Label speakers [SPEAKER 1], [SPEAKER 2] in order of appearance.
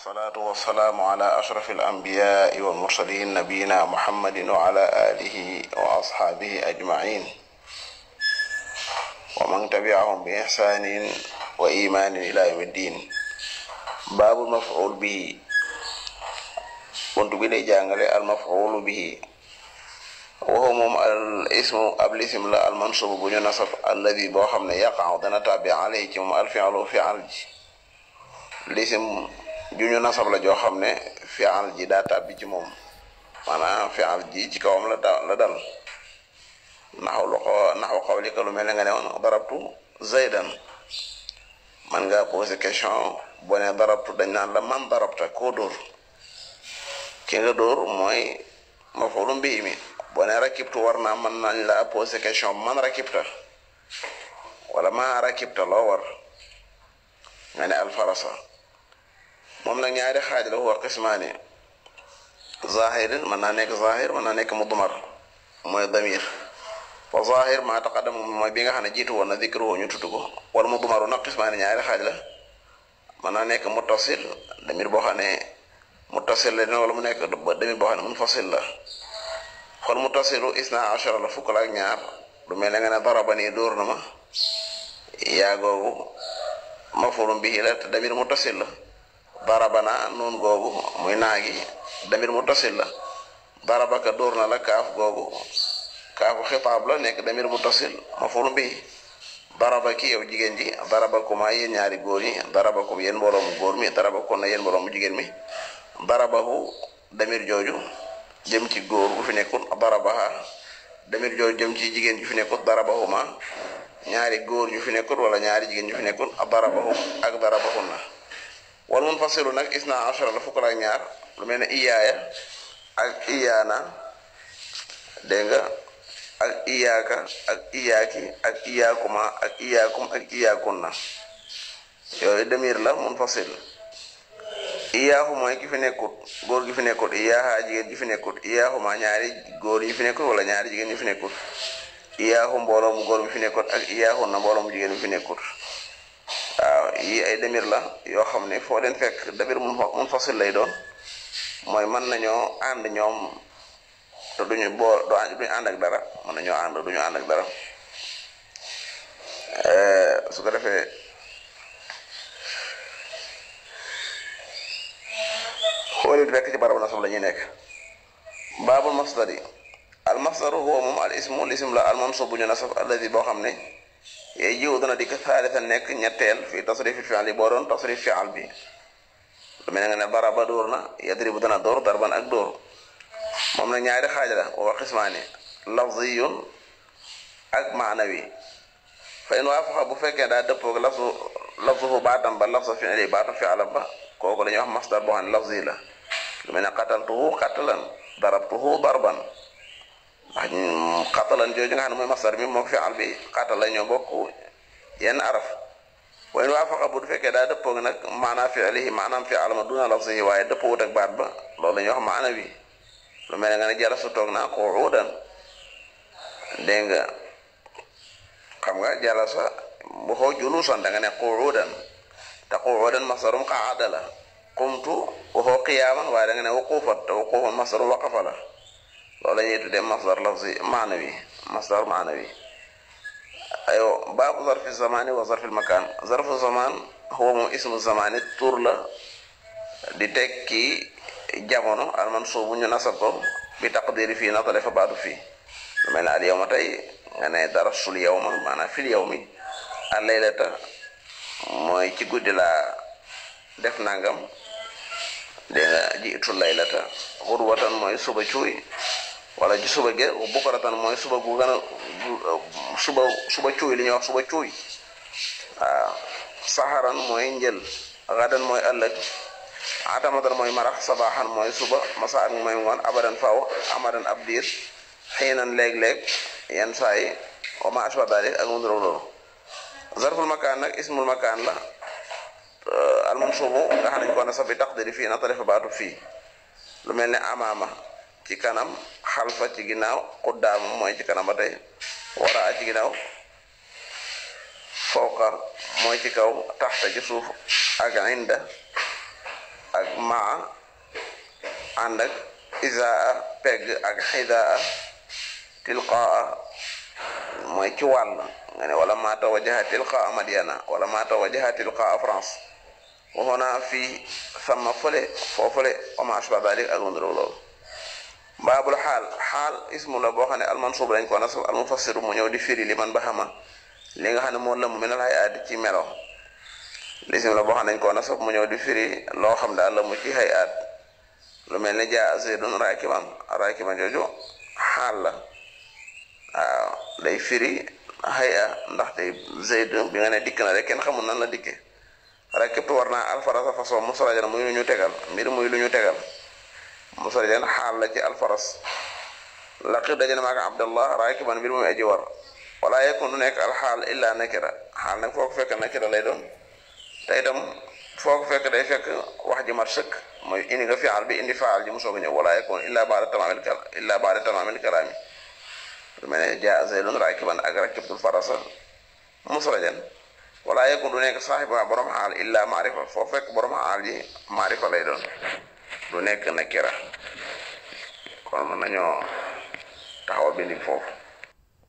[SPEAKER 1] والصلاة والسلام على أشرف الأنبياء والمرسلين نبينا محمد وعلى آله وأصحابه أجمعين ومن تبعهم بإحسان وإيمان إلى يوم الدين. باب المفعول به. كنت بلي جانغلي المفعول به وهم الاسم الاسم لا المنصوب بني نصب الذي بو خامني يقع دنا تابع عليه ci mom الفعل فعل الاسم juñu nasab la joo xam ne fi'al ji daa tàbbi ci moom maanaam fi'al ji ci kawam la dal naxu xawlika lu mel ne nga ne woon darabtu zaydan man nga posé question boo ne darabtu dañ naan la man darabta koo dóor ki nga dóor mooy maf'ulun bihi mi boo ne rakibtu war naa mën nañ la posé question man rakibta wala ma rakibta loo war nga ne alfarasa moom nag ñaari xaaj la huwa qismaani zahirin mën naa nekk zahir mën naa nekk mudmar mooy damir fa zahir maa taqaddama mooy bi nga xam ne jiitu woon na dikruhu ñu tudd ko wala mudmaru nag qismaani ñaari xaaj la mën naa nekk muttasil damir boo xam ne muttasil la dina wala mu nekk damir boo xam ne munfasil la xol muttasilu isna ashara la fukk la ak ñaar lu mel ne nga ne darabani dóor na ma yaa googu maf'ulun bihi la te damir muttasil la darabana nun googu muy naagi damir muttasil la darabaka dóor na la kaaf googu kaafu xitaab la nekk damir muttasil maf'ulun bihi darabaki yow jigéen ji darabakuma yéen ñaari góor ñi darabakum yéen mbooloomu góor mi darabakuna yéen mbooloomu jigéen mi darabahu damir jooju jëm ci góor bu fi nekkul darabaha damir jooju jëm ci jigéen ju fi nekkul darabahuma ñaari góor ñu fi nekkul wala ñaari jigéen ñu fi nekkul darabahum ak darabahunna wal munfasilu nag isna ashara la fukk ak ñaar lu mel ne iyaaya ak iyaana dégg nga ak iyaaka ak iyaaki ak iyaakuma ak iyaakum ak iyaakunna yooyu damir la munfasil iyaahu mooy ki fi nekkut góor gi fi nekkut iyaaha jigéen ji fi nekkut iyaahuma ñaari góor yi fi nekkut wala ñaari jigéen ñi fi nekkut iyaahu mbooloo mu góor mi fi nekkut ak iyaahunna mbooloo mu jigéen mi fi nekkut waaw yii ay damir la yoo xam ne foo leen fekk damir munfasil lay doon mooy mën nañoo ànd ñoom te duñu ànd ak dara mën nañoo ànd duñu ànd ak dara su ko defee foo leen fekk ci barabu nasab la ñuy nekk. baabul masdari al masdaru huwa moom al ismu lism la al mansub bu ñu nasab alladi boo xam ne yooyu jiw dana di ko thalitha nekk ñetteel fii tasrif fi'al yi boo doon tasrif fi'al bi lu mel ne nga ne daraba dóor na yadribu dana dóor darban ak dóor moom na ñaari xaaj la wa qismaani lafziyun ak maanawi fa in waafaqa bu fekkee daa dëppoog lafzuhu baatam ba lafza fi'li baatam fi'alam ba kooku la ñuy wax masdar boo xam ne lafzi la lu mel ne qataltuhu qatlan darabtuhu darban ndax xatalan jooju nga xam ne mooy masdar bi moom fi'al bi xatal la ñoo bokk yenn araf way waa faqa bu fekkee daa dëppoo nag maanaam fi'lihi maanaam fi'al ma duna lafzihi waaye dëppoo wut ak baat ba loolu la ñuy wax maana wi lu mel ne nga ne jalasu toog naa qu'udan dégg nga xam nga jalasa bu xoo julusan da nga ne qu'udan te qu'udan masdarum qa'ada la qumtu waxoo qiyaaman waaye da nga ne wuqufan te wuqufan masdarum waqafa la loolu la ñuy tuddee masdar lafzi maanawi masdar maanawi ayo baabu zarfi zamani wa zarfi makaan zarfu zaman huwa moom ismu zamani tur la di tekki jamono al mansuubu ñu nasab ko bi taqdiri fii natale fa baatu fii lu mel ne al yawma tey nga ne darasul yawma maanaam fil yawmi al laylata mooy ci guddi laa def nangam dégg nga jiitu laylata xurwatan mooy suba cuuy wala ci suba ge bukaratan mooy suba gu gën a suba cuuy li ñuy wax suba cuuy waaw saxaran mooy njël gadan mooy ëllëg atamatan mooy marax sabaxan mooy suba masa ak mooy ngoon abadan faw amadan ab diir xiinan léeg-léeg yenn saa yi wa ma ashba dalik ak munduroog loolu zarful makaan nag ismul makaan la al mansuubu nga xam nañ ko nasab bi taqdiri fii natale fa baatu fii lu mel ne amaama ci kanam xalfa ci ginnaaw quddaam mooy ci kanam ba tey waraa ci ginnaaw fawqa mooy ci kaw taxta ci suuf ak inda ak maa ànd ak izaa pegg ak xidaa tilqaa mooy ci wàll nga ne wala maa tawajjaha tilqaa Madyana wala maa tawajjaha tilqaa France waxoona fii sama fële foofule wa maa ashbaha dalik ak nduró loolu baabul xaal ismu la boo xam ne almansub lañ ko nasab almufassiru mu ñëw di firi li man ba xama li nga xam ne moo lëmm minal hayaat ci melo lisim la boo xam ne dañ ko nasab mu ñëw di firi loo xam daal lëmm ci hayaat lu mel ne jaa zaydun raakiban jooju xaal la waaw day firi haya ndaxte zayd bi nga ne dikk na rek kenn xamul nan la dikke rakibtu war naa alfarasa façon musarajan muy lu ñu tegal mbir muy lu ñu tegal musarajan xaal la ci alfaras laqib dajana maaka abdallah raakiban mbir muy aji war wala yakun du nekk alxaal illa nakira xaal nag foo ko fekk nakira lay doon te itam foo ko fekk day fekk wax ji mat sëkk mooy indi nga fi'al bi indi faal ji mu soog a ñëw wala yakun illa baada tamaamil kalaami lu mel ne jaa zaydun raakiban ak rakibtul farasa musrajan wala yakun du nekk saaxiba borom xaal illa maarifa foo fekk borom xaal ji maarifa lay doon du nekk nakira kon mën nañoo taxawal bindi foofu